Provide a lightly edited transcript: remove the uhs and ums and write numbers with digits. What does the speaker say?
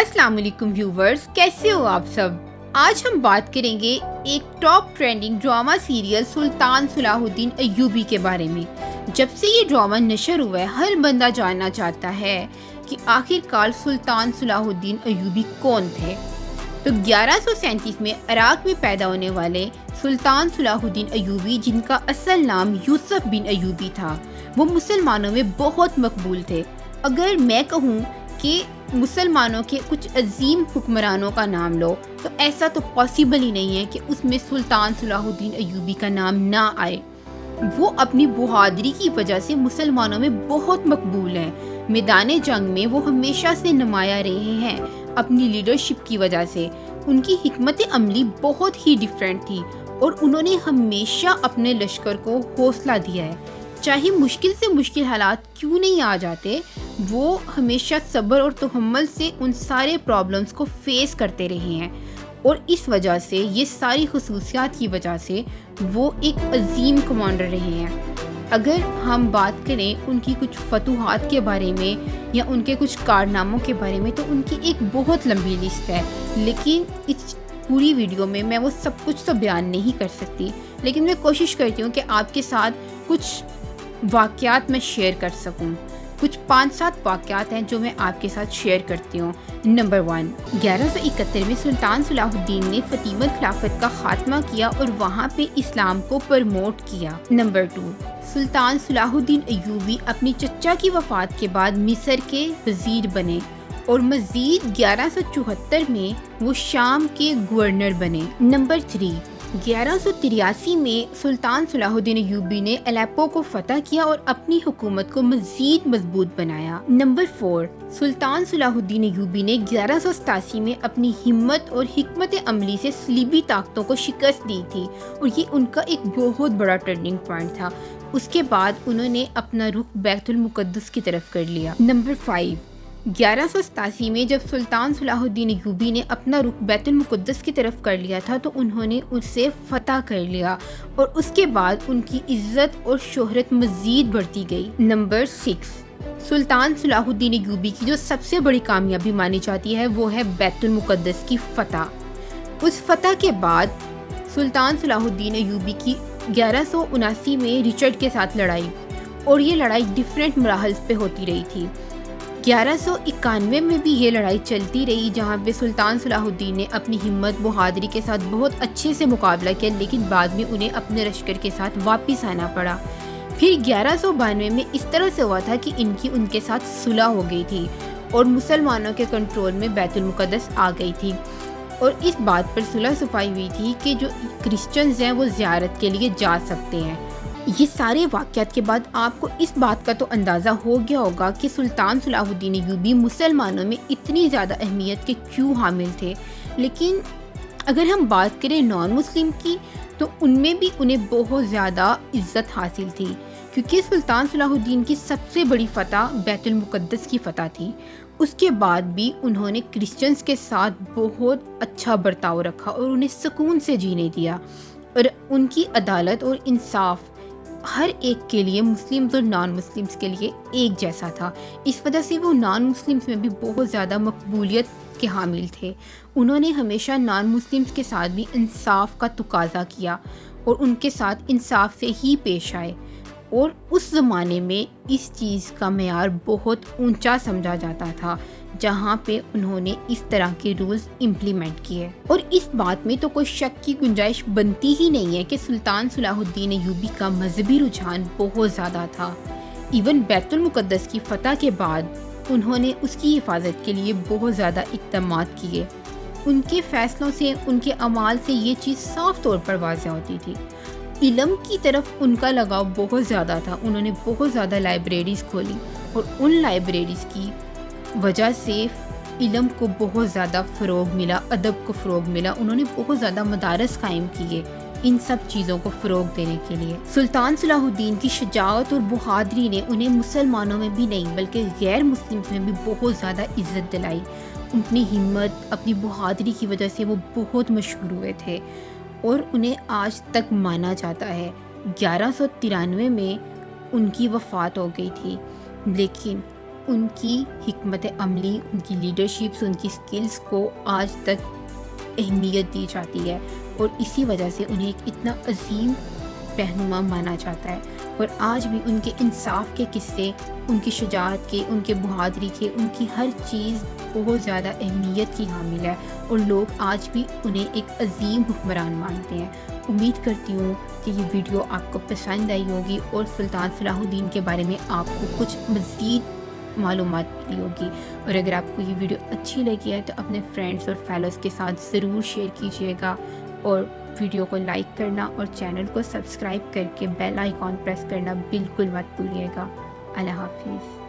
السلام علیکم ویورز، کیسے ہو آپ سب؟ آج ہم بات کریں گے ایک ٹاپ ٹرینڈنگ ڈرامہ سیریل سلطان صلاح الدین ایوبی کے بارے میں۔ جب سے یہ ڈرامہ نشر ہوا ہے، ہر بندہ جاننا چاہتا ہے کہ آخر کار سلطان صلاح الدین ایوبی کون تھے۔ تو 1137 میں عراق میں پیدا ہونے والے سلطان صلاح الدین ایوبی، جن کا اصل نام یوسف بن ایوبی تھا، وہ مسلمانوں میں بہت مقبول تھے۔ اگر میں کہوں کہ مسلمانوں کے کچھ عظیم حکمرانوں کا نام لو تو ایسا تو پاسبل ہی نہیں ہے کہ اس میں سلطان صلاح الدین ایوبی کا نام نہ آئے۔ وہ اپنی بہادری کی وجہ سے مسلمانوں میں بہت مقبول ہیں۔ میدان جنگ میں وہ ہمیشہ سے نمایاں رہے ہیں اپنی لیڈرشپ کی وجہ سے۔ ان کی حکمت عملی بہت ہی ڈیفرنٹ تھی اور انہوں نے ہمیشہ اپنے لشکر کو حوصلہ دیا ہے۔ چاہے مشکل سے مشکل حالات کیوں نہیں آ جاتے، وہ ہمیشہ صبر اور تحمل سے ان سارے پرابلمز کو فیس کرتے رہے ہیں، اور اس وجہ سے، یہ ساری خصوصیات کی وجہ سے وہ ایک عظیم کمانڈر رہے ہیں۔ اگر ہم بات کریں ان کی کچھ فتوحات کے بارے میں یا ان کے کچھ کارناموں کے بارے میں، تو ان کی ایک بہت لمبی لسٹ ہے، لیکن اس پوری ویڈیو میں وہ سب کچھ تو بیان نہیں کر سکتی، لیکن میں کوشش کرتی ہوں کہ آپ کے ساتھ کچھ واقعات میں شیئر کر سکوں۔ کچھ 5-7 واقعات ہیں جو میں آپ کے ساتھ شیئر کرتی ہوں۔ نمبر 1، 1171 میں سلطان صلاح الدین نے فاطمیت خلافت کا خاتمہ کیا اور وہاں پہ اسلام کو پرموٹ کیا۔ نمبر 2، سلطان صلاح الدین ایوبی اپنی چچا کی وفات کے بعد مصر کے وزیر بنے اور مزید 1174 میں وہ شام کے گورنر بنے۔ نمبر 3، 1183 میں سلطان صلاح الدین ایوبی نے الیپو کو فتح کیا اور اپنی حکومت کو مزید مضبوط بنایا۔ نمبر 4، سلطان صلاح الدین ایوبی نے 1187 میں اپنی ہمت اور حکمت عملی سے صلیبی طاقتوں کو شکست دی تھی، اور یہ ان کا ایک بہت بڑا ٹرننگ پوائنٹ تھا۔ اس کے بعد انہوں نے اپنا رخ بیت المقدس کی طرف کر لیا۔ نمبر 5، 1187 میں جب سلطان صلاح الدین ایوبی نے اپنا رخ بیت المقدس کی طرف کر لیا تھا تو انہوں نے اسے فتح کر لیا، اور اس کے بعد ان کی عزت اور شہرت مزید بڑھتی گئی۔ نمبر 6، سلطان صلاح الدین ایوبی کی جو سب سے بڑی کامیابی مانی جاتی ہے وہ ہے بیت المقدس کی فتح۔ اس فتح کے بعد سلطان صلاح الدین ایوبی کی 1179 میں رچرڈ کے ساتھ لڑائی، اور یہ لڑائی ڈیفرنٹ مراحل پہ ہوتی رہی تھی۔ 1191 میں بھی یہ لڑائی چلتی رہی، جہاں پہ سلطان صلاح الدین نے اپنی ہمت بہادری کے ساتھ بہت اچھے سے مقابلہ کیا، لیکن بعد میں انہیں اپنے لشکر کے ساتھ واپس آنا پڑا۔ پھر 1192 میں اس طرح سے ہوا تھا کہ ان کے ساتھ صلح ہو گئی تھی اور مسلمانوں کے کنٹرول میں بیت المقدس آ گئی تھی، اور اس بات پر صلح صفائی ہوئی تھی کہ جو کرسچنز ہیں وہ زیارت کے لیے جا سکتے ہیں۔ یہ سارے واقعات کے بعد آپ کو اس بات کا تو اندازہ ہو گیا ہوگا کہ سلطان صلاح الدین ایوبی مسلمانوں میں اتنی زیادہ اہمیت کے کیوں حامل تھے۔ لیکن اگر ہم بات کریں نان مسلم کی، تو ان میں بھی انہیں بہت زیادہ عزت حاصل تھی، کیونکہ سلطان صلاح الدین کی سب سے بڑی فتح بیت المقدس کی فتح تھی۔ اس کے بعد بھی انہوں نے کرسچنز کے ساتھ بہت اچھا برتاؤ رکھا اور انہیں سکون سے جینے دیا، اور ان کی عدالت اور انصاف ہر ایک کے لیے، مسلمز اور نان مسلمز کے لیے ایک جیسا تھا۔ اس وجہ سے وہ نان مسلمز میں بھی بہت زیادہ مقبولیت کے حامل تھے۔ انہوں نے ہمیشہ نان مسلمز کے ساتھ بھی انصاف کا تقاضا کیا اور ان کے ساتھ انصاف سے ہی پیش آئے، اور اس زمانے میں اس چیز کا معیار بہت اونچا سمجھا جاتا تھا جہاں پہ انہوں نے اس طرح کے رولز امپلیمنٹ کیے۔ اور اس بات میں تو کوئی شک کی گنجائش بنتی ہی نہیں ہے کہ سلطان صلاح الدین ایوبی کا مذہبی رجحان بہت زیادہ تھا۔ ایون بیت المقدس کی فتح کے بعد انہوں نے اس کی حفاظت کے لیے بہت زیادہ اقدامات کیے۔ ان کے فیصلوں سے، ان کے اعمال سے یہ چیز صاف طور پر واضح ہوتی تھی۔ علم کی طرف ان کا لگاؤ بہت زیادہ تھا۔ انہوں نے بہت زیادہ لائبریریز کھولی، اور ان لائبریریز کی وجہ سے علم کو بہت زیادہ فروغ ملا، ادب کو فروغ ملا۔ انہوں نے بہت زیادہ مدارس قائم کیے ان سب چیزوں کو فروغ دینے کے لیے۔ سلطان صلاح الدین کی شجاعت اور بہادری نے انہیں مسلمانوں میں بھی نہیں بلکہ غیر مسلمز میں بھی بہت زیادہ عزت دلائی۔ اپنی ہمت، اپنی بہادری کی وجہ سے وہ بہت مشہور ہوئے تھے، اور انہیں آج تک مانا جاتا ہے۔ 1193 میں ان کی وفات ہو گئی تھی، لیکن ان کی حکمت عملی، ان کی لیڈرشپس، ان کی سکلز کو آج تک اہمیت دی جاتی ہے، اور اسی وجہ سے انہیں ایک اتنا عظیم رہنما مانا جاتا ہے۔ اور آج بھی ان کے انصاف کے قصے، ان کی شجاعت کے، ان کے بہادری کے، ان کی ہر چیز بہت زیادہ اہمیت کی حامل ہے، اور لوگ آج بھی انہیں ایک عظیم حکمران مانتے ہیں۔ امید کرتی ہوں کہ یہ ویڈیو آپ کو پسند آئی ہوگی اور سلطان صلاح الدین کے بارے میں آپ کو کچھ مزید معلومات ملی ہوگی۔ اور اگر آپ کو یہ ویڈیو اچھی لگی ہے تو اپنے فرینڈس اور فیلوز کے ساتھ ضرور شیئر کیجیے گا، اور ویڈیو کو لائک کرنا اور چینل کو سبسکرائب کر کے بیل آئیکن پریس کرنا بالکل مت بھولیے گا۔ اللہ حافظ۔